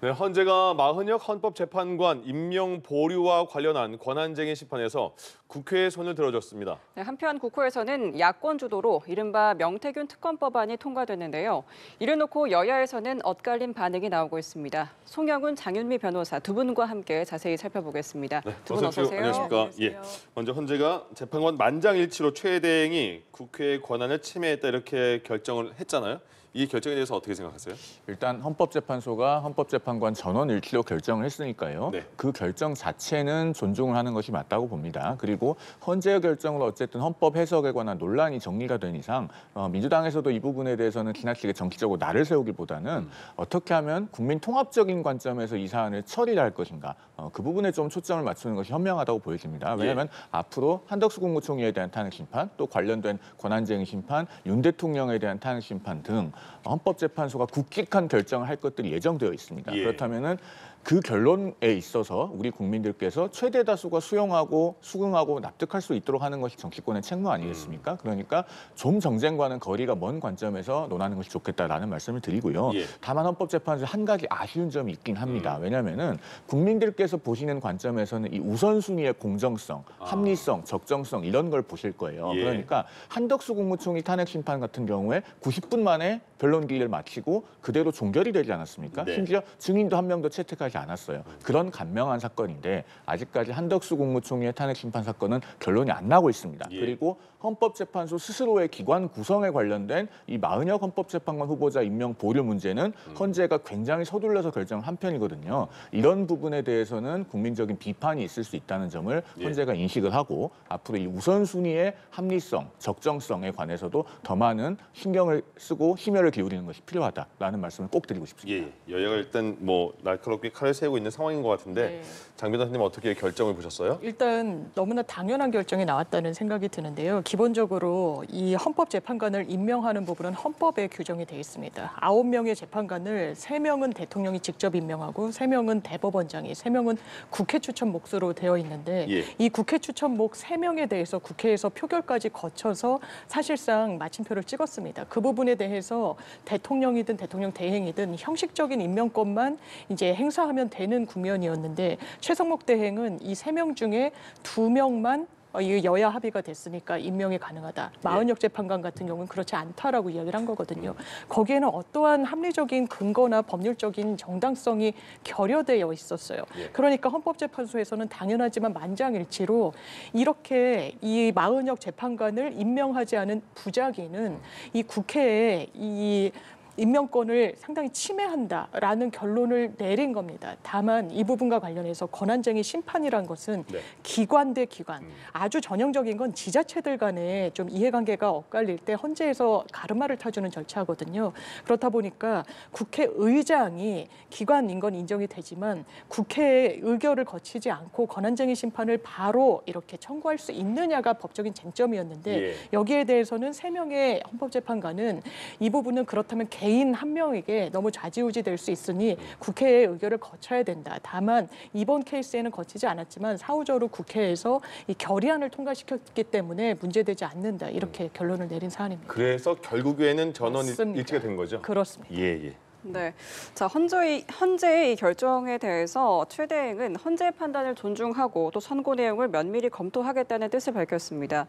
네, 헌재가 마흔역 헌법재판관 임명 보류와 관련한 권한쟁의 심판에서 국회에 손을 들어줬습니다. 네, 한편 국회에서는 야권 주도로 이른바 명태균 특검법안이 통과됐는데요. 이를 놓고 여야에서는 엇갈린 반응이 나오고 있습니다. 송영훈, 장윤미 변호사 두 분과 함께 자세히 살펴보겠습니다. 네, 두 분 어서 오세요. 안녕하십니까? 예. 먼저 헌재가 재판관 만장일치로 최대행이 국회의 권한을 침해했다 이렇게 결정을 했잖아요. 이 결정에 대해서 어떻게 생각하세요? 일단 헌법재판소가 헌법재판관 전원 일치로 결정을 했으니까요. 네. 그 결정 자체는 존중을 하는 것이 맞다고 봅니다. 그리고 헌재의 결정으로 어쨌든 헌법 해석에 관한 논란이 정리가 된 이상 민주당에서도 이 부분에 대해서는 지나치게 정치적으로 날을 세우기보다는 어떻게 하면 국민 통합적인 관점에서 이 사안을 처리를 할 것인가 그 부분에 좀 초점을 맞추는 것이 현명하다고 보여집니다. 왜냐하면 앞으로 한덕수 국무총리에 대한 탄핵 심판, 또 관련된 권한쟁의 심판, 윤 대통령에 대한 탄핵 심판 등 헌법재판소가 굵직한 결정을 할 것들이 예정되어 있습니다. 예. 그렇다면은 그 결론에 있어서 우리 국민들께서 최대 다수가 수용하고 수긍하고 납득할 수 있도록 하는 것이 정치권의 책무 아니겠습니까? 그러니까 좀 정쟁과는 거리가 먼 관점에서 논하는 것이 좋겠다라는 말씀을 드리고요. 예. 다만 헌법재판소에 한 가지 아쉬운 점이 있긴 합니다. 왜냐하면은 국민들께서 보시는 관점에서는 이 우선순위의 공정성, 합리성, 적정성 이런 걸 보실 거예요. 예. 그러니까 한덕수 국무총리 탄핵 심판 같은 경우에 90분 만에 변론 기일을 마치고 그대로 종결이 되지 않았습니까? 네. 심지어 증인도 한 명도 채택하지 않았어요. 그런 간명한 사건인데 아직까지 한덕수 국무총리의 탄핵 심판 사건은 결론이 안 나고 있습니다. 예. 그리고 헌법재판소 스스로의 기관 구성에 관련된 이 마흔역 헌법재판관 후보자 임명 보류 문제는 헌재가 굉장히 서둘러서 결정을 한 편이거든요. 이런 부분에 대해서는 국민적인 비판이 있을 수 있다는 점을 예. 헌재가 인식을 하고 앞으로 이 우선순위의 합리성, 적정성에 관해서도 더 많은 신경을 쓰고 심혈을 기울이는 것이 필요하다라는 말씀을 꼭 드리고 싶습니다. 예, 여야가 일단 뭐 날카롭게 칼을 세우고 있는 상황인 것 같은데 네. 장 변호사님 어떻게 결정을 보셨어요? 일단 너무나 당연한 결정이 나왔다는 생각이 드는데요. 기본적으로 이 헌법재판관을 임명하는 부분은 헌법에 규정이 되어 있습니다. 9명의 재판관을 3명은 대통령이 직접 임명하고 3명은 대법원장이, 3명은 국회 추천 몫으로 되어 있는데 예. 이 국회 추천 몫 3명에 대해서 국회에서 표결까지 거쳐서 사실상 마침표를 찍었습니다. 그 부분에 대해서 대통령이든 대통령 대행이든 형식적인 임명권만 이제 행사하면 되는 국면이었는데 최성목 대행은 이 3명 중에 2명만 이 여야 합의가 됐으니까 임명이 가능하다. 마흔역 재판관 같은 경우는 그렇지 않다라고 이야기를 한 거거든요. 거기에는 어떠한 합리적인 근거나 법률적인 정당성이 결여되어 있었어요. 그러니까 헌법재판소에서는 당연하지만 만장일치로 이렇게 이 마흔역 재판관을 임명하지 않은 부작위는 이 국회에 이 임명권을 상당히 침해한다라는 결론을 내린 겁니다. 다만 이 부분과 관련해서 권한쟁의 심판이란 것은 네. 기관 대 기관, 아주 전형적인 건 지자체들 간에 좀 이해관계가 엇갈릴 때 헌재에서 가르마를 타주는 절차거든요. 그렇다 보니까 국회의장이 기관인 건 인정이 되지만 국회의 의결을 거치지 않고 권한쟁의 심판을 바로 이렇게 청구할 수 있느냐가 법적인 쟁점이었는데 예. 여기에 대해서는 3명의 헌법재판관은 이 부분은 그렇다면 개인 한 명에게 너무 좌지우지 될 수 있으니 국회의 의결을 거쳐야 된다. 다만 이번 케이스에는 거치지 않았지만 사후적으로 국회에서 이 결의안을 통과시켰기 때문에 문제되지 않는다. 이렇게 결론을 내린 사안입니다. 그래서 결국에는 전원 맞습니다. 일치가 된 거죠? 그렇습니다. 예. 네, 자 헌재의 이 결정에 대해서 최대행은 헌재의 판단을 존중하고 또 선고 내용을 면밀히 검토하겠다는 뜻을 밝혔습니다.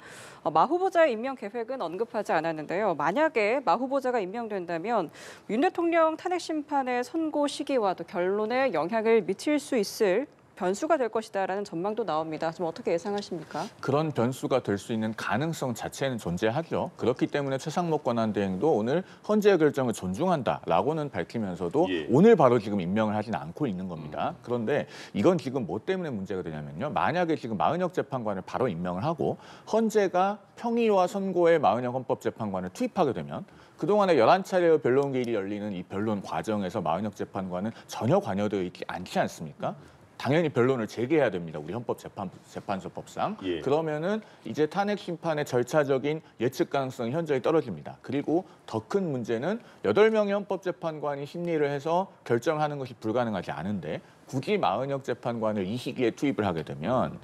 마 후보자의 임명 계획은 언급하지 않았는데요. 만약에 마 후보자가 임명된다면 윤 대통령 탄핵 심판의 선고 시기와 또 결론에 영향을 미칠 수 있을 변수가 될 것이다라는 전망도 나옵니다. 좀 어떻게 예상하십니까? 그런 변수가 될 수 있는 가능성 자체는 존재하죠. 그렇기 때문에 최상목 권한대행도 오늘 헌재의 결정을 존중한다라고는 밝히면서도 예. 오늘 바로 지금 임명을 하진 않고 있는 겁니다. 그런데 이건 지금 뭐 때문에 문제가 되냐면요. 만약에 지금 마흔역 재판관을 바로 임명을 하고 헌재가 평의와 선고의 마흔역 헌법재판관을 투입하게 되면 그동안에 11차례의 변론 기일이 열리는 이 변론 과정에서 마흔역 재판관은 전혀 관여되어 있지 않지 않습니까? 당연히 변론을 재개해야 됩니다. 우리 헌법재판소법상. 예. 그러면은 이제 탄핵 심판의 절차적인 예측 가능성이 현저히 떨어집니다. 그리고 더 큰 문제는 8명의 헌법재판관이 심리를 해서 결정하는 것이 불가능하지 않은데 굳이 마흔역 재판관을 이 시기에 투입을 하게 되면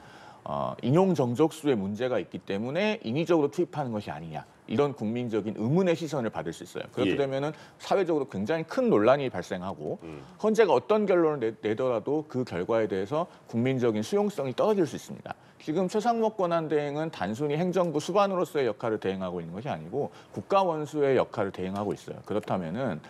인용 정족수에 문제가 있기 때문에 인위적으로 투입하는 것이 아니냐. 이런 국민적인 의문의 시선을 받을 수 있어요. 그렇게 예. 되면은 사회적으로 굉장히 큰 논란이 발생하고 헌재가 어떤 결론을 내더라도 그 결과에 대해서 국민적인 수용성이 떨어질 수 있습니다. 지금 최상목 권한대행은 단순히 행정부 수반으로서의 역할을 대행하고 있는 것이 아니고 국가 원수의 역할을 대행하고 있어요. 그렇다면은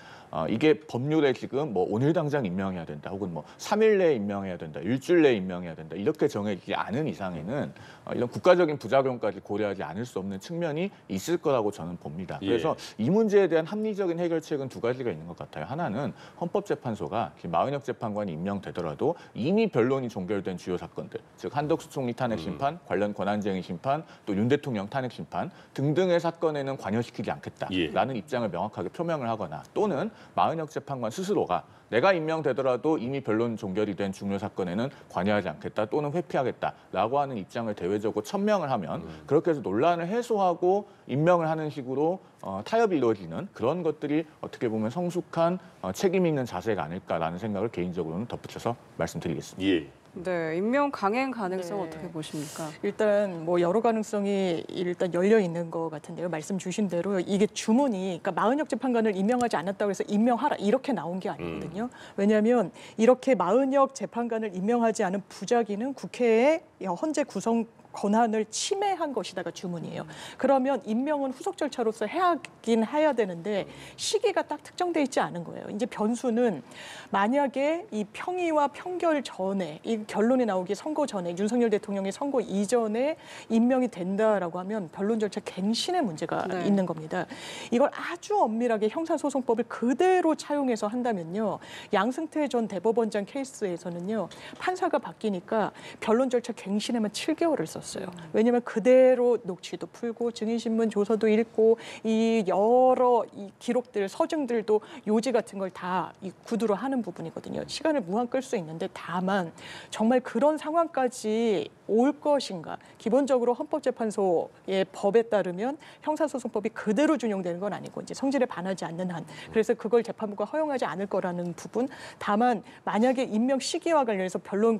이게 법률에 지금 뭐 오늘 당장 임명해야 된다, 혹은 뭐 3일 내에 임명해야 된다, 일주일 내에 임명해야 된다 이렇게 정해지지 않은 이상에는 이런 국가적인 부작용까지 고려하지 않을 수 없는 측면이 있을 거라고 저는 봅니다. 그래서 이 문제에 대한 합리적인 해결책은 두 가지가 있는 것 같아요. 하나는 헌법재판소가 마은혁 재판관이 임명되더라도 이미 변론이 종결된 주요 사건들, 즉 한덕수 총리 탄핵 심판, 관련 권한쟁의 심판, 또 윤 대통령 탄핵 심판 등등의 사건에는 관여시키지 않겠다라는 입장을 명확하게 표명을 하거나, 또는 마은혁 재판관 스스로가 내가 임명되더라도 이미 변론 종결이 된 중요 사건에는 관여하지 않겠다, 또는 회피하겠다라고 하는 입장을 대외적으로 천명을 하면 그렇게 해서 논란을 해소하고 임명을 하는 식으로 타협이 이루어지는 그런 것들이 어떻게 보면 성숙한 책임 있는 자세가 아닐까라는 생각을 개인적으로는 덧붙여서 말씀드리겠습니다. 예. 네, 임명 강행 가능성 네. 어떻게 보십니까? 일단 뭐 여러 가능성이 일단 열려 있는 것 같은데요. 말씀 주신 대로 이게 주문이, 그러니까 마은혁 재판관을 임명하지 않았다고 해서 임명하라 이렇게 나온 게 아니거든요. 왜냐하면 이렇게 마은혁 재판관을 임명하지 않은 부작위는 국회의 헌재 구성 권한을 침해한 것이다가 주문이에요. 그러면 임명은 후속 절차로서 해야긴 해야 되는데 시기가 딱 특정돼 있지 않은 거예요. 이제 변수는 만약에 이 평의와 평결 전에, 이 결론이 나오기 선고 전에, 윤석열 대통령의 선고 이전에 임명이 된다라고 하면 변론 절차 갱신의 문제가 네. 있는 겁니다. 이걸 아주 엄밀하게 형사소송법을 그대로 차용해서 한다면요, 양승태 전 대법원장 케이스에서는요, 판사가 바뀌니까 변론 절차 갱신에만 7개월을 썼어요. 왜냐하면 그대로 녹취도 풀고 증인신문 조서도 읽고 이 여러 이 기록들, 서증들도 요지 같은 걸 다 이 구두로 하는 부분이거든요. 시간을 무한 끌 수 있는데, 다만 정말 그런 상황까지 올 것인가. 기본적으로 헌법재판소의 법에 따르면 형사소송법이 그대로 준용되는 건 아니고 이제 성질에 반하지 않는 한, 그래서 그걸 재판부가 허용하지 않을 거라는 부분. 다만 만약에 임명 시기와 관련해서 변론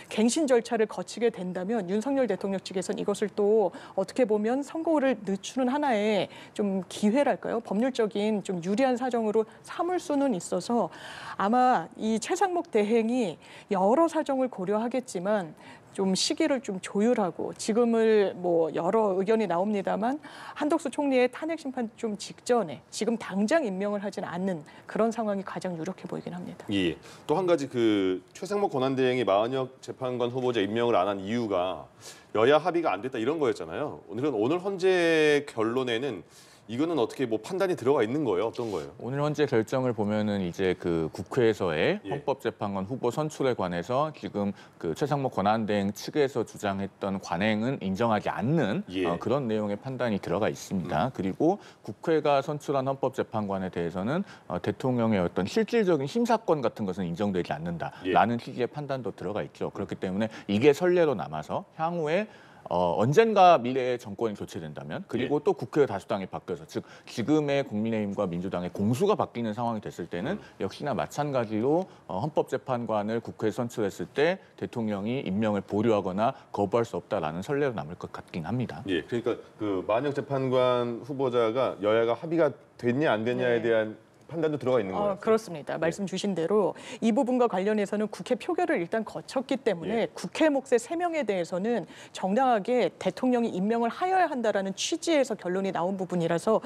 갱신 절차를 거치게 된다면 윤석열 대통령 측에서는 이것을 또 어떻게 보면 선고를 늦추는 하나의 좀 기회랄까요? 법률적인 좀 유리한 사정으로 삼을 수는 있어서 아마 이 최상목 대행이 여러 사정을 고려하겠지만 좀 시기를 좀 조율하고, 지금을 뭐 여러 의견이 나옵니다만 한덕수 총리의 탄핵 심판 좀 직전에 지금 당장 임명을 하지는 않는 그런 상황이 가장 유력해 보이긴 합니다. 예. 또 한 가지 그 최상목 권한대행이 마은혁 재판관 후보자 임명을 안 한 이유가 여야 합의가 안 됐다 이런 거였잖아요. 오늘 헌재 결론에는 이거는 어떻게 뭐 판단이 들어가 있는 거예요? 어떤 거예요? 오늘 헌재 결정을 보면은 이제 그 국회에서의 예. 헌법재판관 후보 선출에 관해서 지금 그 최상목 권한대행 측에서 주장했던 관행은 인정하지 않는 예. 그런 내용의 판단이 들어가 있습니다. 그리고 국회가 선출한 헌법재판관에 대해서는 대통령의 어떤 실질적인 심사권 같은 것은 인정되지 않는다라는 취지의 판단도 들어가 있죠. 그렇기 때문에 이게 선례로 남아서 향후에 언젠가 미래의 정권이 교체된다면, 그리고 또 국회 다수당이 바뀌어서, 즉 지금의 국민의힘과 민주당의 공수가 바뀌는 상황이 됐을 때는 역시나 마찬가지로 헌법재판관을 국회에 선출했을 때 대통령이 임명을 보류하거나 거부할 수 없다라는 선례로 남을 것 같긴 합니다. 예. 그러니까 그 마은혁 재판관 후보자가 여야가 합의가 됐냐 안 됐냐에 네. 대한 판단도 들어가 있는 거예요. 그렇습니다. 말씀 주신 대로 이 부분과 관련해서는 국회 표결을 일단 거쳤기 때문에 예. 국회 몫의 3명에 대해서는 정당하게 대통령이 임명을 하여야 한다라는 취지에서 결론이 나온 부분이라서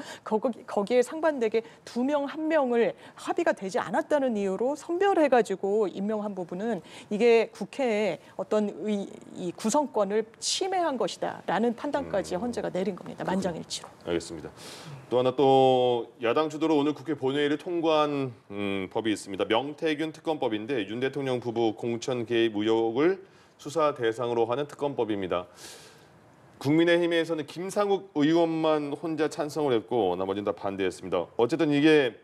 거기에 상반되게 2명, 1명을 합의가 되지 않았다는 이유로 선별해가지고 임명한 부분은 이게 국회의 어떤 이 구성권을 침해한 것이다라는 판단까지 헌재가 내린 겁니다. 만장일치로. 알겠습니다. 또 하나 또 야당 주도로 오늘 국회 본회의를 통과한 법이 있습니다. 명태균 특검법인데 윤 대통령 부부 공천 개입 의혹을 수사 대상으로 하는 특검법입니다. 국민의힘에서는 김상욱 의원만 혼자 찬성을 했고 나머지는 다 반대했습니다. 어쨌든 이게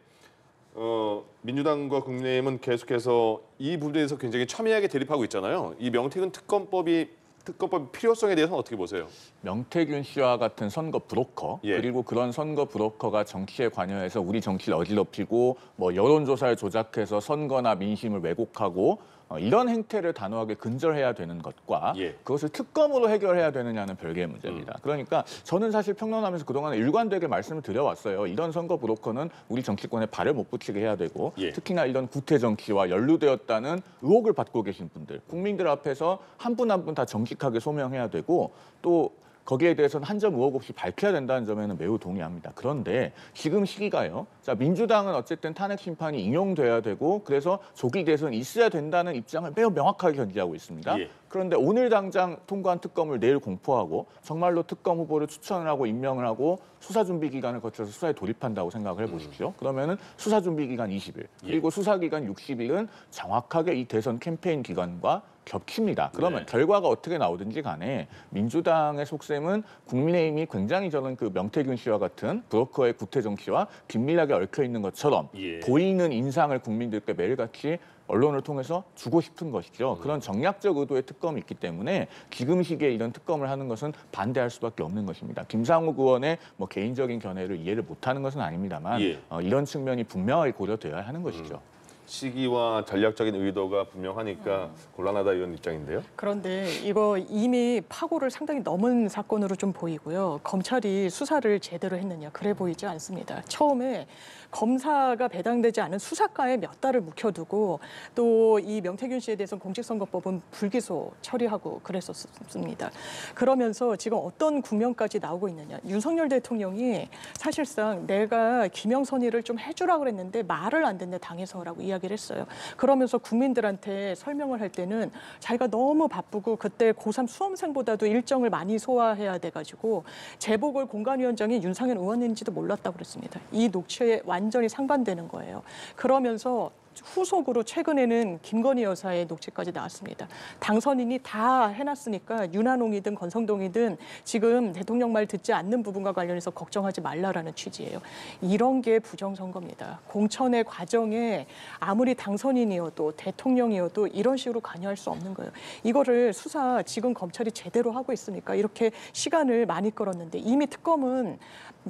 민주당과 국민의힘은 계속해서 이 부분에 대해서 굉장히 첨예하게 대립하고 있잖아요. 이 명태균 특검법이 특검법 필요성에 대해서는 어떻게 보세요? 명태균 씨와 같은 선거 브로커 예. 그리고 그런 선거 브로커가 정치에 관여해서 우리 정치를 어지럽히고 뭐 여론조사를 조작해서 선거나 민심을 왜곡하고 이런 행태를 단호하게 근절해야 되는 것과 예. 그것을 특검으로 해결해야 되느냐는 별개의 문제입니다. 그러니까 저는 사실 평론하면서 그동안 일관되게 말씀을 드려왔어요. 이런 선거 브로커는 우리 정치권에 발을 못 붙이게 해야 되고 예. 특히나 이런 구태 정치와 연루되었다는 의혹을 받고 계신 분들, 국민들 앞에서 한 분 한 분 다 정직하게 소명해야 되고 또 거기에 대해서는 한 점 의혹 없이 밝혀야 된다는 점에는 매우 동의합니다. 그런데 지금 시기가요. 자, 민주당은 어쨌든 탄핵 심판이 인용돼야 되고 그래서 조기 대선이 있어야 된다는 입장을 매우 명확하게 견지하고 있습니다. 예. 그런데 오늘 당장 통과한 특검을 내일 공포하고 정말로 특검 후보를 추천을 하고 임명을 하고 수사 준비 기간을 거쳐서 수사에 돌입한다고 생각을 해보십시오. 그러면은 수사 준비 기간 20일 그리고 수사 기간 60일은 정확하게 이 대선 캠페인 기간과 겹칩니다. 그러면 네. 결과가 어떻게 나오든지 간에 민주당의 속셈은 국민의힘이 굉장히 저는 그 명태균 씨와 같은 브로커의 구태 정치와 긴밀하게 얽혀 있는 것처럼 예. 보이는 인상을 국민들께 매일같이 언론을 통해서 주고 싶은 것이죠. 그런 정략적 의도의 특검이 있기 때문에 지금 시기에 이런 특검을 하는 것은 반대할 수밖에 없는 것입니다. 김상욱 의원의 뭐 개인적인 견해를 이해를 못하는 것은 아닙니다만 예. 이런 측면이 분명하게 고려되어야 하는 것이죠. 시기와 전략적인 의도가 분명하니까 곤란하다 이런 입장인데요. 그런데 이거 이미 파고를 상당히 넘은 사건으로 좀 보이고요. 검찰이 수사를 제대로 했느냐 그래 보이지 않습니다. 처음에 검사가 배당되지 않은 수사과에 몇 달을 묵혀두고 또 이 명태균 씨에 대해서는 공직선거법은 불기소 처리하고 그랬었습니다. 그러면서 지금 어떤 국면까지 나오고 있느냐. 윤석열 대통령이 사실상 내가 김영선이를 좀 해주라고 그랬는데 말을 안 듣네 당에서라고 이야기를 했어요. 그러면서 국민들한테 설명을 할 때는 자기가 너무 바쁘고 그때 고3 수험생보다도 일정을 많이 소화해야 돼가지고 재보궐 공관위원장이 윤상현 의원인지도 몰랐다고 그랬습니다. 이 녹취에 완전히 상반되는 거예요. 그러면서 후속으로 최근에는 김건희 여사의 녹취까지 나왔습니다. 당선인이 다 해놨으니까 윤한홍이든 권성동이든 지금 대통령 말 듣지 않는 부분과 관련해서 걱정하지 말라라는 취지예요. 이런 게 부정선거입니다. 공천의 과정에 아무리 당선인이어도 대통령이어도 이런 식으로 관여할 수 없는 거예요. 이거를 수사 지금 검찰이 제대로 하고 있으니까 이렇게 시간을 많이 끌었는데 이미 특검은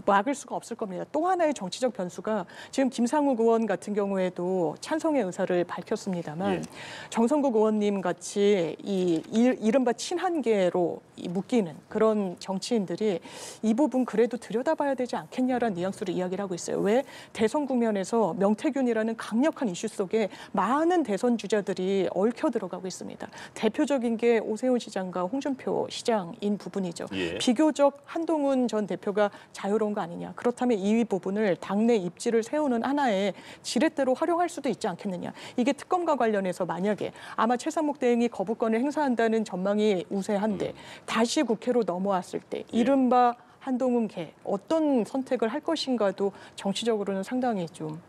막을 수가 없을 겁니다. 또 하나의 정치적 변수가 지금 김상욱 의원 같은 경우에도 찬성의 의사를 밝혔습니다만 예. 정성국 의원님 같이 이른바 친한계로 묶이는 그런 정치인들이 이 부분 그래도 들여다봐야 되지 않겠냐라는 뉘앙스로 이야기를 하고 있어요. 왜? 대선 국면에서 명태균이라는 강력한 이슈 속에 많은 대선 주자들이 얽혀 들어가고 있습니다. 대표적인 게 오세훈 시장과 홍준표 시장인 부분이죠. 예. 비교적 한동훈 전 대표가 자유로운 거 아니냐. 그렇다면 이 부분을 당내 입지를 세우는 하나의 지렛대로 활용할 수도 있지 않겠느냐. 이게 특검과 관련해서 만약에 아마 최상목 대행이 거부권을 행사한다는 전망이 우세한데 다시 국회로 넘어왔을 때 이른바 한동훈계 어떤 선택을 할 것인가도 정치적으로는 상당히 좀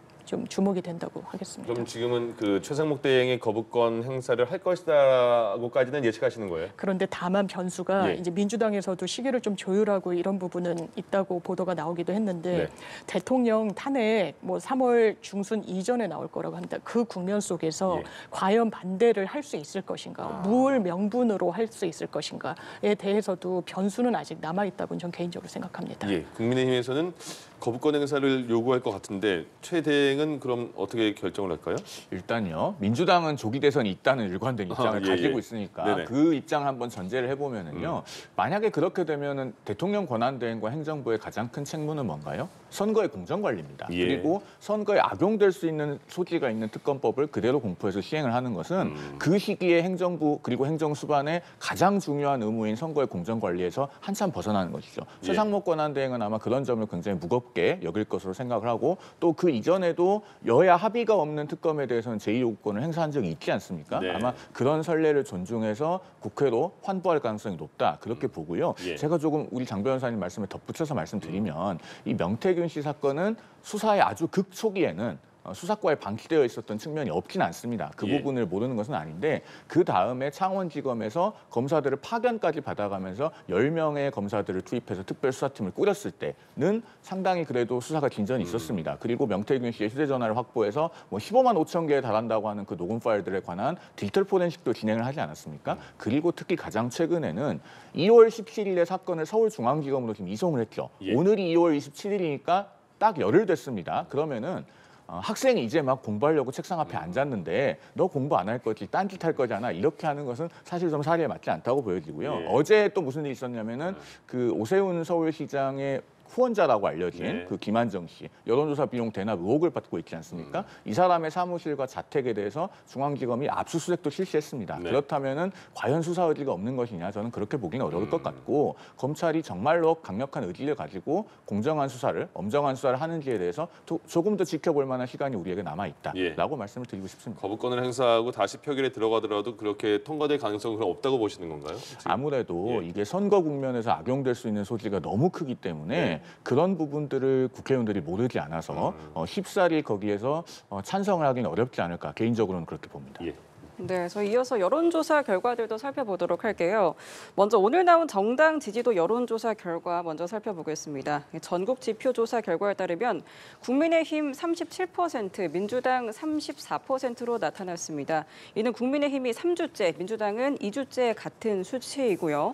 주목이 된다고 하겠습니다. 그럼 지금은 그 최상목 대행의 거부권 행사를 할 것이다고까지는 예측하시는 거예요? 그런데 다만 변수가 예. 이제 민주당에서도 시기를 좀 조율하고 이런 부분은 있다고 보도가 나오기도 했는데 네. 대통령 탄핵 뭐 3월 중순 이전에 나올 거라고 합니다. 그 국면 속에서 예. 과연 반대를 할 수 있을 것인가, 무을 명분으로 할 수 있을 것인가에 대해서도 변수는 아직 남아 있다고 저는 개인적으로 생각합니다. 예. 국민의힘에서는 거부권 행사를 요구할 것 같은데 최 대행은 그럼 어떻게 결정을 할까요? 일단요. 민주당은 조기 대선이 있다는 일관된 입장을 예, 가지고 예. 있으니까 네네. 그 입장을 한번 전제를 해보면은요. 만약에 그렇게 되면은 대통령 권한 대행과 행정부의 가장 큰 책무는 뭔가요? 선거의 공정 관리입니다. 예. 그리고 선거에 악용될 수 있는 소지가 있는 특검법을 그대로 공포해서 시행을 하는 것은 그 시기에 행정부 그리고 행정수반의 가장 중요한 의무인 선거의 공정 관리에서 한참 벗어나는 것이죠. 예. 최상목 권한 대행은 아마 그런 점을 굉장히 무겁게 여길 것으로 생각을 하고 또 그 이전에도 여야 합의가 없는 특검에 대해서는 제2요구권을 행사한 적이 있지 않습니까? 네. 아마 그런 선례를 존중해서 국회로 환부할 가능성이 높다 그렇게 보고요. 예. 제가 조금 우리 장 변호사님 말씀에 덧붙여서 말씀드리면 이 명태균 씨 사건은 수사의 아주 극초기에는 수사과에 방치되어 있었던 측면이 없진 않습니다. 그 예. 부분을 모르는 것은 아닌데 그 다음에 창원지검에서 검사들을 파견까지 받아가면서 10명의 검사들을 투입해서 특별수사팀을 꾸렸을 때는 상당히 그래도 수사가 진전이 있었습니다. 그리고 명태균 씨의 휴대전화를 확보해서 뭐 15만 5천 개에 달한다고 하는 그 녹음 파일들에 관한 디지털 포렌식도 진행을 하지 않았습니까? 그리고 특히 가장 최근에는 2월 17일에 사건을 서울중앙지검으로 지금 이송을 했죠. 예. 오늘이 2월 27일이니까 딱 열흘 됐습니다. 그러면은 학생이 이제 막 공부하려고 책상 앞에 앉았는데 너 공부 안 할 거지, 딴짓 할 거잖아. 이렇게 하는 것은 사실 좀 사례에 맞지 않다고 보여지고요. 예. 어제 또 무슨 일이 있었냐면은 그 오세훈 서울시장의 후원자라고 알려진 네. 그 김한정 씨 여론조사 비용 대납 의혹을 받고 있지 않습니까? 이 사람의 사무실과 자택에 대해서 중앙지검이 압수수색도 실시했습니다. 네. 그렇다면은 과연 수사 의지가 없는 것이냐 저는 그렇게 보기는 어려울 것 같고 검찰이 정말로 강력한 의지를 가지고 공정한 수사를 엄정한 수사를 하는지에 대해서 조금 더 지켜볼 만한 시간이 우리에게 남아 있다라고 말씀을 드리고 싶습니다. 거부권을 행사하고 다시 표결에 들어가더라도 그렇게 통과될 가능성은 그럼 없다고 보시는 건가요? 지금? 아무래도 이게 선거 국면에서 악용될 수 있는 소지가 너무 크기 때문에 네. 그런 부분들을 국회의원들이 모르지 않아서 쉽사리 거기에서 찬성을 하기는 어렵지 않을까 개인적으로는 그렇게 봅니다. 예. 네, 그래서 이어서 여론조사 결과들도 살펴보도록 할게요. 먼저 오늘 나온 정당 지지도 여론조사 결과 먼저 살펴보겠습니다. 전국 지표조사 결과에 따르면 국민의힘 37%, 민주당 34%로 나타났습니다. 이는 국민의힘이 3주째, 민주당은 2주째 같은 수치이고요.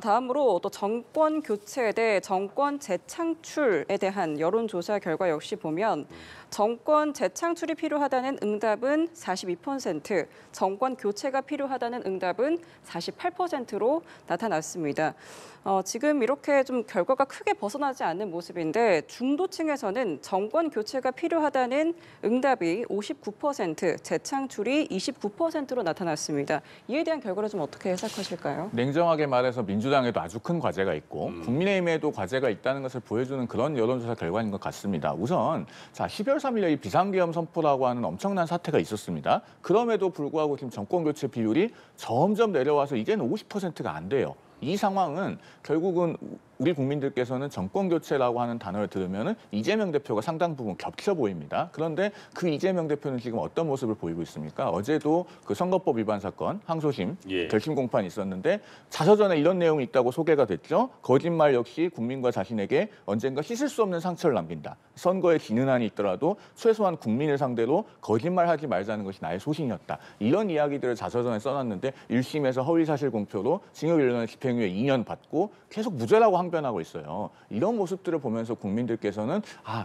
다음으로 또 정권 교체 대 정권 재창출에 대한 여론조사 결과 역시 보면 정권 재창출이 필요하다는 응답은 42%, 정권 교체가 필요하다는 응답은 48%로 나타났습니다. 지금 이렇게 좀 결과가 크게 벗어나지 않는 모습인데 중도층에서는 정권 교체가 필요하다는 응답이 59%, 재창출이 29%로 나타났습니다. 이에 대한 결과를 좀 어떻게 해석하실까요? 냉정하게 말해서 민주당에도 아주 큰 과제가 있고 국민의힘에도 과제가 있다는 것을 보여주는 그런 여론조사 결과인 것 같습니다. 우선 12월 3일에 이 비상계엄 선포라고 하는 엄청난 사태가 있었습니다. 그럼에도 불구하고 지금 정권 교체 비율이 점점 내려와서 이제는 50%가 안 돼요. 이 상황은 결국은 우리 국민들께서는 정권 교체라고 하는 단어를 들으면 이재명 대표가 상당 부분 겹쳐 보입니다. 그런데 그 이재명 대표는 지금 어떤 모습을 보이고 있습니까? 어제도 그 선거법 위반 사건 항소심 결심 공판이 있었는데 자서전에 이런 내용이 있다고 소개가 됐죠. 거짓말 역시 국민과 자신에게 언젠가 씻을 수 없는 상처를 남긴다. 선거에 지는 한이 있더라도 최소한 국민을 상대로 거짓말하지 말자는 것이 나의 소신이었다. 이런 이야기들을 자서전에 써놨는데 1심에서 허위사실 공표로 징역 1년 집행유예 2년 받고 계속 무죄라고 항변하고 있어요. 이런 모습들을 보면서 국민들께서는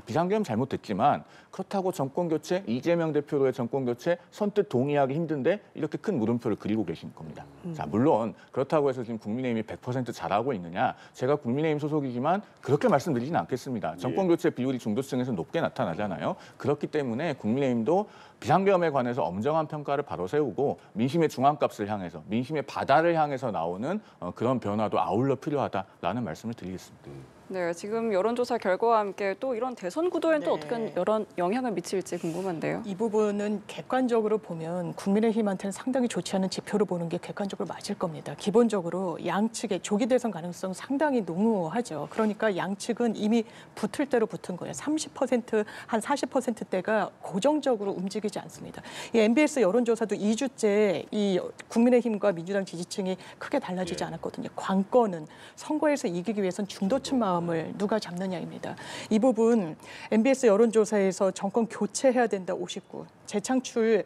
비상계엄 잘못됐지만 그렇다고 정권교체, 이재명 대표로의 정권교체 선뜻 동의하기 힘든데 이렇게 큰 물음표를 그리고 계신 겁니다. 자, 물론 그렇다고 해서 지금 국민의힘이 100% 잘하고 있느냐? 제가 국민의힘 소속이지만 그렇게 말씀드리지는 않겠습니다. 정권교체 비율이 중도층에서 높게 나타나잖아요. 그렇기 때문에 국민의힘도 비상계엄에 관해서 엄정한 평가를 바로 세우고 민심의 중앙값을 향해서 민심의 바다를 향해서 나오는 그런 변화도 아울러 필요하다라는 말씀을 드리겠습니다. 네, 지금 여론조사 결과와 함께 또 이런 대선 구도에는 또 네. 어떻게 여론 영향을 미칠지 궁금한데요. 이 부분은 객관적으로 보면 국민의힘한테는 상당히 좋지 않은 지표로 보는 게 객관적으로 맞을 겁니다. 기본적으로 양측의 조기 대선 가능성 상당히 농후하죠. 그러니까 양측은 이미 붙을 대로 붙은 거예요. 30%, 한 40%대가 고정적으로 움직이지 않습니다. 이 MBS 여론조사도 2주째 이 국민의힘과 민주당 지지층이 크게 달라지지 않았거든요. 관건은 선거에서 이기기 위해선 중도층 마음을 누가 잡느냐입니다. 이 부분 MBS 여론조사에서 정권 교체해야 된다 59, 재창출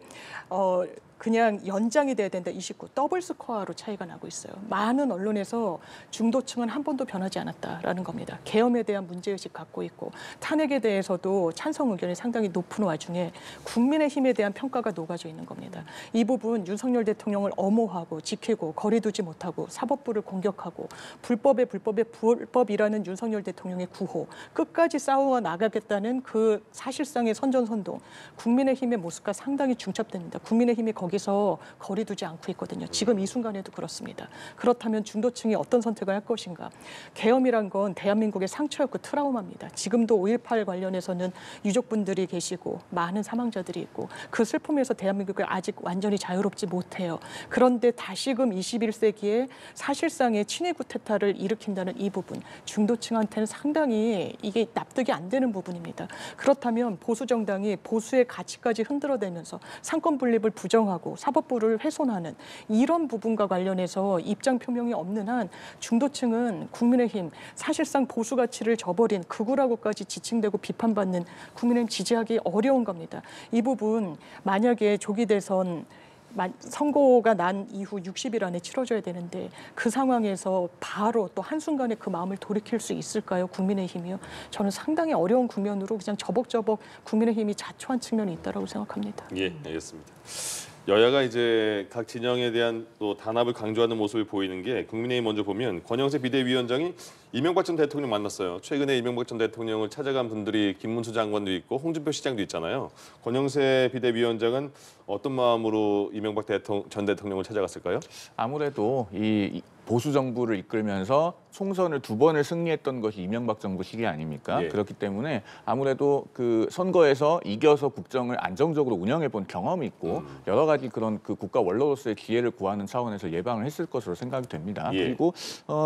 그냥 연장이 돼야 된다 29, 더블 스코어로 차이가 나고 있어요. 많은 언론에서 중도층은 한 번도 변하지 않았다라는 겁니다. 계엄에 대한 문제의식 갖고 있고 탄핵에 대해서도 찬성 의견이 상당히 높은 와중에 국민의힘에 대한 평가가 녹아져 있는 겁니다. 이 부분 윤석열 대통령을 엄호하고 지키고 거리두지 못하고 사법부를 공격하고 불법의 불법이라는 윤석열 대통령의 구호 끝까지 싸워 나가겠다는 그 사실상의 선전선동 국민의힘의 모습과 상당히 중첩됩니다. 국민의힘이 거기서 거리 두지 않고 있거든요. 지금 이 순간에도 그렇습니다. 그렇다면 중도층이 어떤 선택을 할 것인가? 계엄이란 건 대한민국의 상처였고 트라우마입니다. 지금도 5.18 관련해서는 유족분들이 계시고 많은 사망자들이 있고 그 슬픔에서 대한민국이 아직 완전히 자유롭지 못해요. 그런데 다시금 21세기에 사실상의 친위 쿠데타를 일으킨다는 이 부분, 중도층한테는 상당히 이게 납득이 안 되는 부분입니다. 그렇다면 보수 정당이 보수의 가치까지 흔들어대면서 상권 분립을 부정하고 사법부를 훼손하는 이런 부분과 관련해서 입장 표명이 없는 한 중도층은 국민의힘 사실상 보수 가치를 저버린 극우라고까지 지칭되고 비판받는 국민의힘 지지하기 어려운 겁니다. 이 부분 만약에 조기 대선 선고가 난 이후 60일 안에 치러져야 되는데 그 상황에서 바로 또 한순간에 그 마음을 돌이킬 수 있을까요? 국민의힘이요? 저는 상당히 어려운 국면으로 그냥 저벅저벅 국민의힘이 자초한 측면이 있다고 생각합니다. 예, 알겠습니다. 여야가 이제 각 진영에 대한 또 단합을 강조하는 모습을 보이는 게 국민의힘 먼저 보면 권영세 비대위원장이 이명박 전 대통령 만났어요. 최근에 이명박 전 대통령을 찾아간 분들이 김문수 장관도 있고 홍준표 시장도 있잖아요. 권영세 비대위원장은 어떤 마음으로 이명박 전 대통령을 찾아갔을까요? 아무래도 이 보수 정부를 이끌면서 총선을 2번을 승리했던 것이 이명박 정부 시기 아닙니까? 예. 그렇기 때문에 아무래도 그 선거에서 이겨서 국정을 안정적으로 운영해 본 경험이 있고 여러 가지 그런 그 국가 원로로서의 기회를 구하는 차원에서 예방을 했을 것으로 생각이 됩니다. 예. 그리고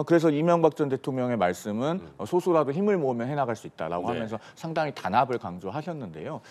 그래서 이명박 전 대통령의 말씀은 소수라도 힘을 모으면 해나갈 수 있다라고 네. 하면서 상당히 단합을 강조하셨는데요.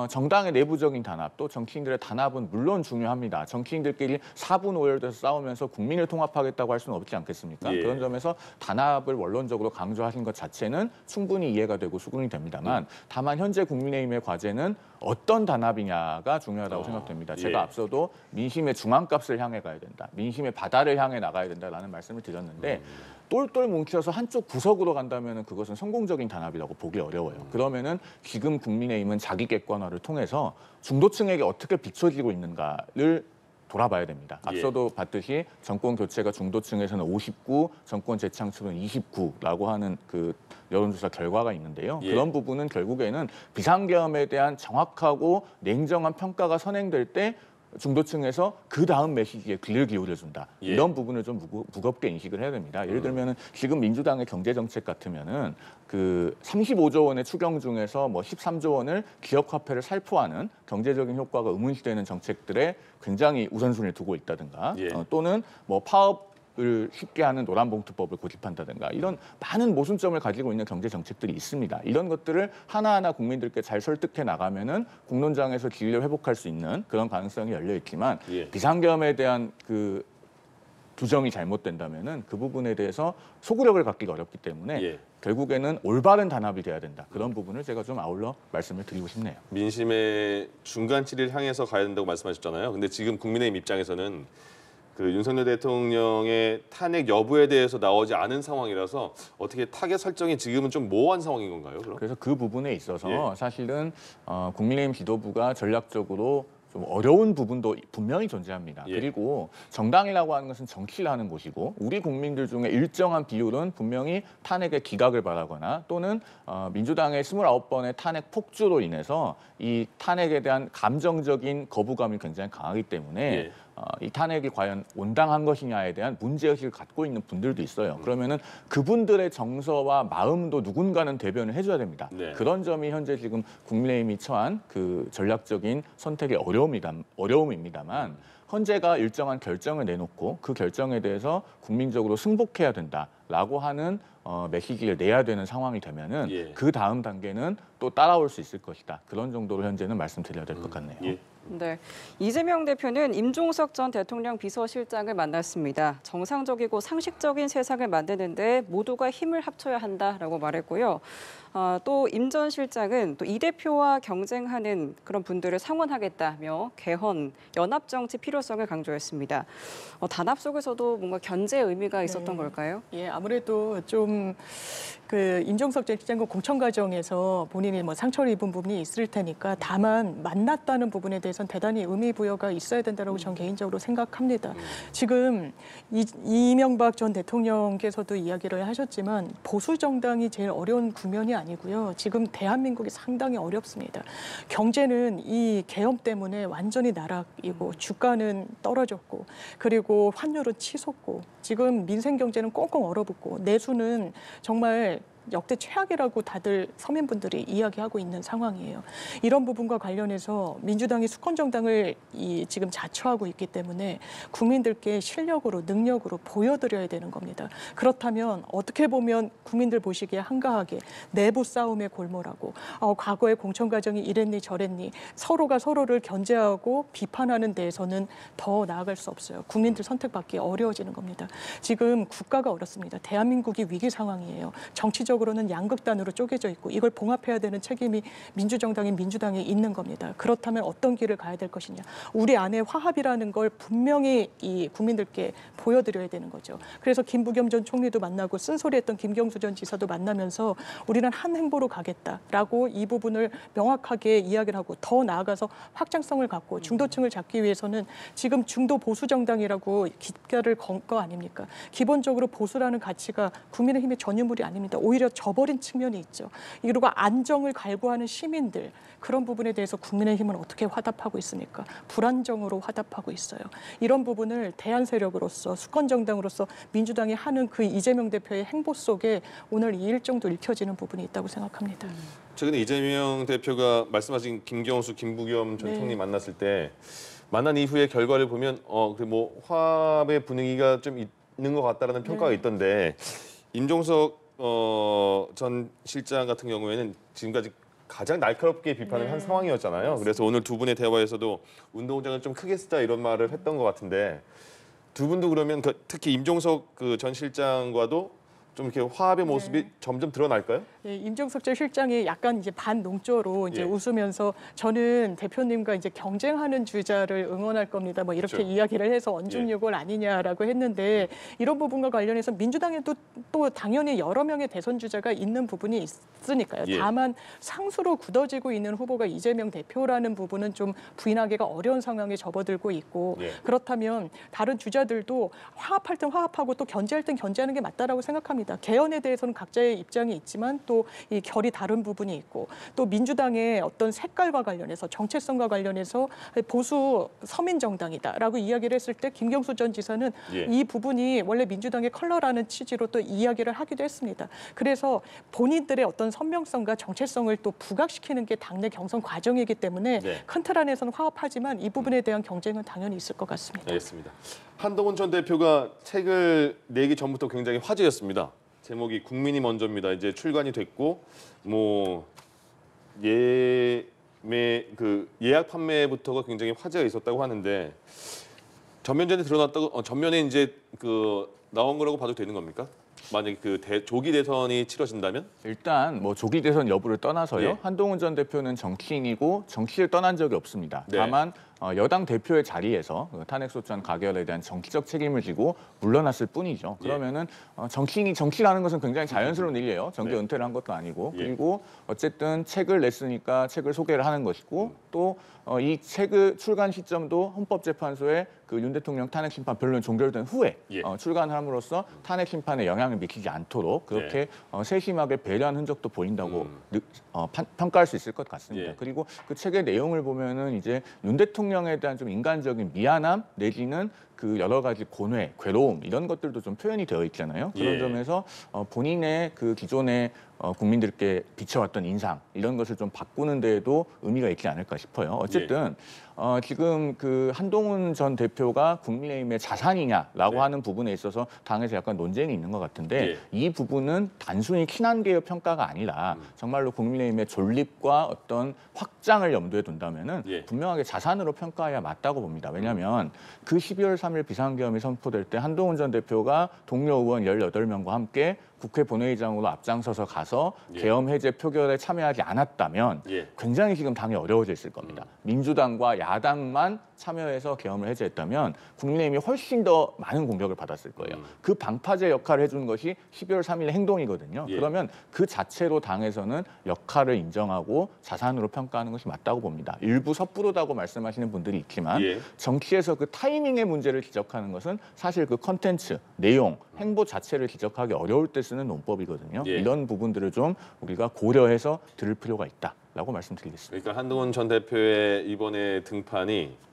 정당의 내부적인 단합 또 정치인들의 단합은 물론 중요합니다. 정치인들끼리 사분오열돼서 싸우면서 국민을 통합하겠다고 할 수는 없지 않겠습니까? 예. 그런 점에서 단합을 원론적으로 강조하신 것 자체는 충분히 이해가 되고 수긍이 됩니다만 다만 현재 국민의힘의 과제는 어떤 단합이냐가 중요하다고 생각됩니다. 제가 예. 앞서도 민심의 중앙값을 향해 가야 된다. 민심의 바다를 향해 나가야 된다라는 말씀을 드렸는데 똘똘 뭉쳐서 한쪽 구석으로 간다면 그것은 성공적인 단합이라고 보기 어려워요. 그러면은 지금 국민의힘은 자기 객관화를 통해서 중도층에게 어떻게 비춰지고 있는가를 돌아봐야 됩니다. 앞서도 봤듯이 정권 교체가 중도층에서는 59, 정권 재창출은 29라고 하는 그 여론조사 결과가 있는데요. 예. 그런 부분은 결국에는 비상계엄에 대한 정확하고 냉정한 평가가 선행될 때 중도층에서 그 다음 메시지에 귀를 기울여준다. 예. 이런 부분을 좀 무겁게 인식을 해야 됩니다. 예를 들면은 지금 민주당의 경제 정책 같으면은 그 35조 원의 추경 중에서 뭐 13조 원을 기업 화폐를 살포하는 경제적인 효과가 의문시되는 정책들에 굉장히 우선순위를 두고 있다든가 예. 또는 뭐 파업을 쉽게 하는 노란봉투법을 고집한다든가 이런 많은 모순점을 가지고 있는 경제 정책들이 있습니다. 이런 것들을 하나하나 국민들께 잘 설득해 나가면은 공론장에서 지위를 회복할 수 있는 그런 가능성이 열려 있지만 예. 비상계엄에 대한 그 규정이 잘못된다면은 그 부분에 대해서 소구력을 갖기가 어렵기 때문에 예. 결국에는 올바른 단합이 돼야 된다. 그런 부분을 제가 좀 아울러 말씀을 드리고 싶네요. 민심의 중간치를 향해서 가야 된다고 말씀하셨잖아요. 근데 지금 국민의힘 입장에서는 그 윤석열 대통령의 탄핵 여부에 대해서 나오지 않은 상황이라서 어떻게 타겟 설정이 지금은 좀 모호한 상황인 건가요? 그럼? 그래서 그 부분에 있어서 예. 사실은 국민의힘 지도부가 전략적으로 좀 어려운 부분도 분명히 존재합니다. 예. 그리고 정당이라고 하는 것은 정치를 하는 곳이고 우리 국민들 중에 일정한 비율은 분명히 탄핵의 기각을 바라거나 또는 민주당의 29번의 탄핵 폭주로 인해서 이 탄핵에 대한 감정적인 거부감이 굉장히 강하기 때문에 예. 이 탄핵이 과연 온당한 것이냐에 대한 문제의식을 갖고 있는 분들도 있어요. 그러면은 그분들의 정서와 마음도 누군가는 대변을 해줘야 됩니다. 네. 그런 점이 현재 지금 국민의힘이 처한 그 전략적인 선택의 어려움입니다만 헌재가 일정한 결정을 내놓고 그 결정에 대해서 국민적으로 승복해야 된다라고 하는 메시지를 내야 되는 상황이 되면은 예. 그 다음 단계는 또 따라올 수 있을 것이다. 그런 정도로 현재는 말씀드려야 될 것 같네요. 예. 네, 이재명 대표는 임종석 전 대통령 비서실장을 만났습니다. 정상적이고 상식적인 세상을 만드는데 모두가 힘을 합쳐야 한다라고 말했고요. 또 임 전 실장은 또 이 대표와 경쟁하는 그런 분들을 상원하겠다며 개헌, 연합 정치 필요성을 강조했습니다. 단합 속에서도 뭔가 견제의 의미가 있었던 걸까요? 예, 아무래도 좀 그 임종석 전 실장과 공천 과정에서 본인이 뭐 상처를 입은 부분이 있을 테니까 다만 만났다는 부분에 대해 대해서는 대단히 의미 부여가 있어야 된다고 저는 개인적으로 생각합니다. 지금 이명박 전 대통령께서도 이야기를 하셨지만 보수 정당이 제일 어려운 국면이 아니고요. 지금 대한민국이 상당히 어렵습니다. 경제는 이 계엄 때문에 완전히 나락이고 주가는 떨어졌고 그리고 환율은 치솟고 지금 민생 경제는 꽁꽁 얼어붙고 내수는 정말 역대 최악이라고 다들 서민분들이 이야기하고 있는 상황이에요. 이런 부분과 관련해서 민주당이 수권 정당을 지금 자처하고 있기 때문에 국민들께 실력으로 능력으로 보여드려야 되는 겁니다. 그렇다면 어떻게 보면 국민들 보시기에 한가하게 내부 싸움에 골몰하고 과거의 공천 과정이 이랬니 저랬니 서로가 서로를 견제하고 비판하는 데에서는 더 나아갈 수 없어요. 국민들 선택받기 어려워지는 겁니다. 지금 국가가 어렵습니다. 대한민국이 위기 상황이에요. 정치적으로는 양극단으로 쪼개져 있고 이걸 봉합해야 되는 책임이 민주정당인 민주당에 있는 겁니다. 그렇다면 어떤 길을 가야 될 것이냐. 우리 안에 화합이라는 걸 분명히 이 국민들께 보여드려야 되는 거죠. 그래서 김부겸 전 총리도 만나고 쓴소리했던 김경수 전 지사도 만나면서 우리는 한 행보로 가겠다라고 이 부분을 명확하게 이야기를 하고 더 나아가서 확장성을 갖고 중도층을 잡기 위해서는 지금 중도 보수 정당이라고 기가를 건 거 아닙니까? 기본적으로 보수라는 가치가 국민의힘의 전유물이 아닙니다. 오히려 저버린 측면이 있죠. 그리고 안정을 갈구하는 시민들 그런 부분에 대해서 국민의힘은 어떻게 화답하고 있습니까? 불안정으로 화답하고 있어요. 이런 부분을 대안 세력으로서 수권 정당으로서 민주당이 하는 그 이재명 대표의 행보 속에 오늘 이 일정도 읽혀지는 부분이 있다고 생각합니다. 최근에 이재명 대표가 말씀하신 김경수, 김부겸 전 총리 만났을 때 만난 이후의 결과를 보면 뭐 화합의 분위기가 좀 있는 것 같다라는 평가가 있던데 임종석 전 실장 같은 경우에는 지금까지 가장 날카롭게 비판을 한 상황이었잖아요. 그래서 오늘 두 분의 대화에서도 운동장을 좀 크게 쓰자 이런 말을 했던 것 같은데 두 분도 그러면 특히 임종석 그 전 실장과도 좀 이렇게 화합의 모습이 점점 드러날까요? 예, 임종석 전 실장이 약간 이제 반농조로 이제 웃으면서 저는 대표님과 이제 경쟁하는 주자를 응원할 겁니다. 뭐 이렇게 그렇죠. 이야기를 해서 언중유골 아니냐라고 했는데 이런 부분과 관련해서 민주당에도 또 당연히 여러 명의 대선 주자가 있는 부분이 있으니까요. 다만 상수로 굳어지고 있는 후보가 이재명 대표라는 부분은 좀 부인하기가 어려운 상황에 접어들고 있고 그렇다면 다른 주자들도 화합할 땐 화합하고 또 견제할 땐 견제하는 게 맞다라고 생각합니다. 개헌에 대해서는 각자의 입장이 있지만 또 이 결이 다른 부분이 있고 또 민주당의 어떤 색깔과 관련해서 정체성과 관련해서 보수 서민 정당이다라고 이야기를 했을 때 김경수 전 지사는 이 부분이 원래 민주당의 컬러라는 취지로 또 이야기를 하기도 했습니다. 그래서 본인들의 어떤 선명성과 정체성을 또 부각시키는 게 당내 경선 과정이기 때문에 큰 틀 안에서는 화합하지만 이 부분에 대한 경쟁은 당연히 있을 것 같습니다. 알겠습니다. 한동훈 전 대표가 책을 내기 전부터 굉장히 화제였습니다. 제목이 국민이 먼저입니다. 이제 출간이 됐고 뭐 예약 판매부터가 굉장히 화제가 있었다고 하는데 전면전에 드러났다고 전면에 이제 나온 거라고 봐도 되는 겁니까? 만약에 조기 대선이 치러진다면? 일단 뭐 조기 대선 여부를 떠나서요. 한동훈 전 대표는 정치인이고 정치를 떠난 적이 없습니다. 다만 여당 대표의 자리에서 탄핵소추안 가결에 대한 정치적 책임을 지고 물러났을 뿐이죠. 그러면은 정치인이 정치라는 것은 굉장히 자연스러운 일이에요. 정계 은퇴를 한 것도 아니고. 그리고 어쨌든 책을 냈으니까 책을 소개를 하는 것이고 또 이 책의 출간 시점도 헌법재판소에 윤 대통령 탄핵 심판 변론 종결된 후에 출간함으로써 탄핵 심판에 영향을 미치지 않도록 그렇게 세심하게 배려한 흔적도 보인다고 평가할 수 있을 것 같습니다. 그리고 그 책의 내용을 보면은 이제 윤 대통령에 대한 좀 인간적인 미안함 내지는 그 여러 가지 고뇌, 괴로움 이런 것들도 좀 표현이 되어 있잖아요. 그런 점에서 본인의 그 기존의 국민들께 비춰왔던 인상 이런 것을 좀 바꾸는 데에도 의미가 있지 않을까 싶어요. 어쨌든 지금 그 한동훈 전 대표가 국민의힘의 자산이냐라고 하는 부분에 있어서 당에서 약간 논쟁이 있는 것 같은데 이 부분은 단순히 친한계의 평가가 아니라 정말로 국민의힘의 존립과 어떤 확장을 염두에 둔다면은 분명하게 자산으로 평가해야 맞다고 봅니다. 왜냐하면 그 12월 3일 비상계엄이 선포될 때 한동훈 전 대표가 동료 의원 18명과 함께 국회 본회의장으로 앞장서서 가서 계엄 해제 표결에 참여하지 않았다면 굉장히 지금 당이 어려워져 있을 겁니다. 민주당과 야당만 참여해서 계엄을 해제했다면 국민의힘이 훨씬 더 많은 공격을 받았을 거예요. 그 방파제 역할을 해준 것이 12월 3일 행동이거든요. 예. 그러면 그 자체로 당에서는 역할을 인정하고 자산으로 평가하는 것이 맞다고 봅니다. 일부 섣부르다고 말씀하시는 분들이 있지만 예. 정치에서 그 타이밍의 문제를 지적하는 것은 사실 그 컨텐츠, 내용, 행보 자체를 지적하기 어려울 때 쓰는 논법이거든요. 예. 이런 부분들을 좀 우리가 고려해서 들을 필요가 있다라고 말씀드리겠습니다. 그러니까 한동훈 전 대표의 이번에 등판이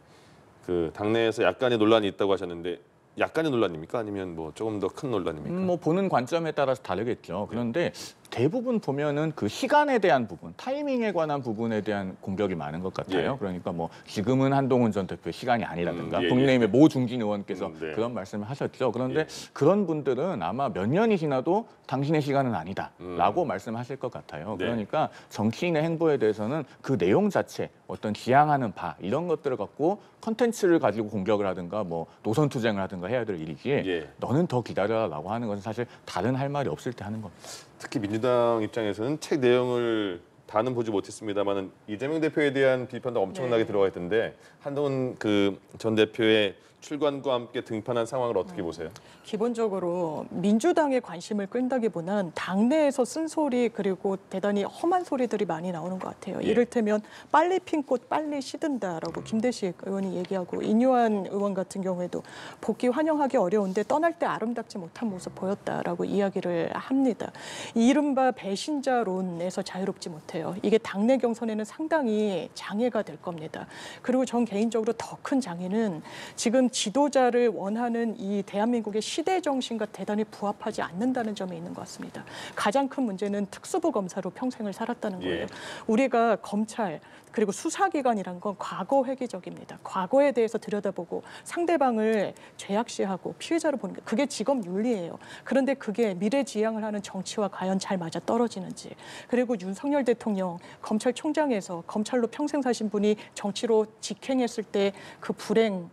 그 당내에서 약간의 논란이 있다고 하셨는데 약간의 논란입니까? 아니면 뭐 조금 더 큰 논란입니까? 뭐 보는 관점에 따라서 다르겠죠. 그런데 대부분 보면은 그 시간에 대한 부분, 타이밍에 관한 부분에 대한 공격이 많은 것 같아요. 예. 그러니까 뭐 지금은 한동훈 전 대표의 시간이 아니라든가 예. 국민의힘의 모 중진 의원께서 네. 그런 말씀을 하셨죠. 그런데 예. 그런 분들은 아마 몇 년이 지나도 당신의 시간은 아니다라고 말씀하실 것 같아요. 네. 그러니까 정치인의 행보에 대해서는 그 내용 자체, 어떤 지향하는 바 이런 것들을 갖고 컨텐츠를 가지고 공격을 하든가 뭐 노선 투쟁을 하든가 해야 될 일이지. 예. 너는 더 기다려라고 하는 것은 사실 다른 할 말이 없을 때 하는 겁니다. 특히 민주당 입장에서는 책 내용을 다는 보지 못했습니다만은 이재명 대표에 대한 비판도 엄청나게 네. 들어가 있던데 한동훈 그 전 대표의 출관과 함께 등판한 상황을 어떻게 보세요? 기본적으로 민주당의 관심을 끈다기보다는 당내에서 쓴소리 그리고 대단히 험한 소리들이 많이 나오는 것 같아요. 예. 이를테면 빨리 핀 꽃 빨리 시든다라고 김대식 의원이 얘기하고 인요한 의원 같은 경우에도 복귀 환영하기 어려운데 떠날 때 아름답지 못한 모습 보였다라고 이야기를 합니다. 이른바 배신자론에서 자유롭지 못해요. 이게 당내 경선에는 상당히 장애가 될 겁니다. 그리고 전 개인적으로 더 큰 장애는 지금 지도자를 원하는 이 대한민국의 시대 정신과 대단히 부합하지 않는다는 점에 있는 것 같습니다. 가장 큰 문제는 특수부 검사로 평생을 살았다는 거예요. 예. 우리가 검찰 그리고 수사기관이란 건 과거 회귀적입니다. 과거에 대해서 들여다보고 상대방을 죄악시하고 피해자로 보는 게 그게 직업 윤리예요. 그런데 그게 미래지향을 하는 정치와 과연 잘 맞아 떨어지는지 그리고 윤석열 대통령 검찰총장에서 검찰로 평생 사신 분이 정치로 직행했을 때 그 불행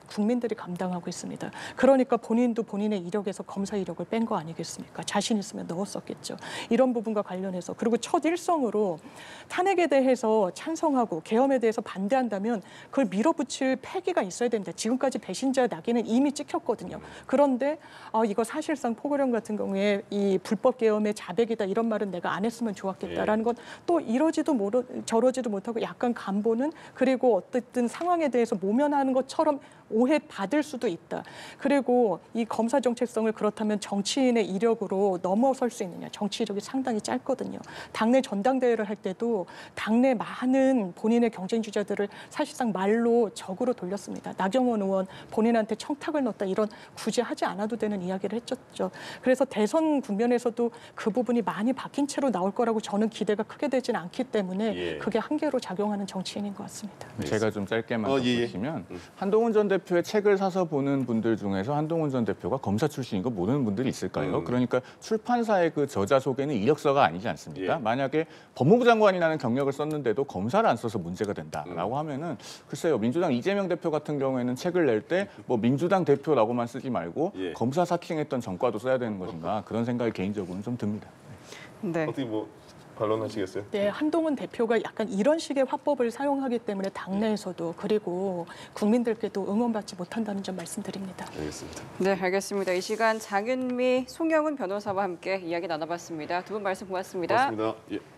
국민들이 감당하고 있습니다. 그러니까 본인도 본인의 이력에서 검사 이력을 뺀 거 아니겠습니까? 자신 있으면 넣었었겠죠. 이런 부분과 관련해서 그리고 첫 일성으로 탄핵에 대해서 찬성하고 계엄에 대해서 반대한다면 그걸 밀어붙일 패기가 있어야 됩니다. 지금까지 배신자 낙인은 이미 찍혔거든요. 그런데 이거 사실상 포고령 같은 경우에 이 불법 계엄의 자백이다 이런 말은 내가 안 했으면 좋았겠다라는 건 또 이러지도 저러지도 못하고 약간 간보는 그리고 어쨌든 상황에 대해서 모면하는 것처럼 오해받을 수도 있다. 그리고 이 검사 정체성을 그렇다면 정치인의 이력으로 넘어설 수 있느냐. 정치 이력이 상당히 짧거든요. 당내 전당대회를 할 때도 당내 많은 본인의 경쟁 주자들을 사실상 말로 적으로 돌렸습니다. 나경원 의원 본인한테 청탁을 넣었다 이런 굳이 하지 않아도 되는 이야기를 했었죠. 그래서 대선 국면에서도 그 부분이 많이 바뀐 채로 나올 거라고 저는 기대가 크게 되지는 않기 때문에 예. 그게 한계로 작용하는 정치인인 것 같습니다. 제가 좀 짧게만 예. 덧붙이면 한동훈 전 대표의 책을 사서 보는 분들 중에서 한동훈 전 대표가 검사 출신인 거 모르는 분들이 있을까요? 그러니까 출판사의 그 저자 소개는 이력서가 아니지 않습니까? 예. 만약에 법무부 장관이라는 경력을 썼는데도 검사를 안 써서 문제가 된다라고 하면은 글쎄요 민주당 이재명 대표 같은 경우에는 책을 낼 때 뭐 민주당 대표라고만 쓰지 말고 예. 검사 사칭했던 전과도 써야 되는 것인가 그런 생각이 개인적으로는 좀 듭니다. 네. 어떻게 뭐 반론하시겠어요? 네, 한동훈 대표가 약간 이런 식의 화법을 사용하기 때문에 당내에서도 그리고 국민들께도 응원받지 못한다는 점 말씀드립니다. 알겠습니다. 네, 알겠습니다. 이 시간 장윤미, 송영훈 변호사와 함께 이야기 나눠봤습니다. 두 분 말씀 고맙습니다. 고맙습니다. 예.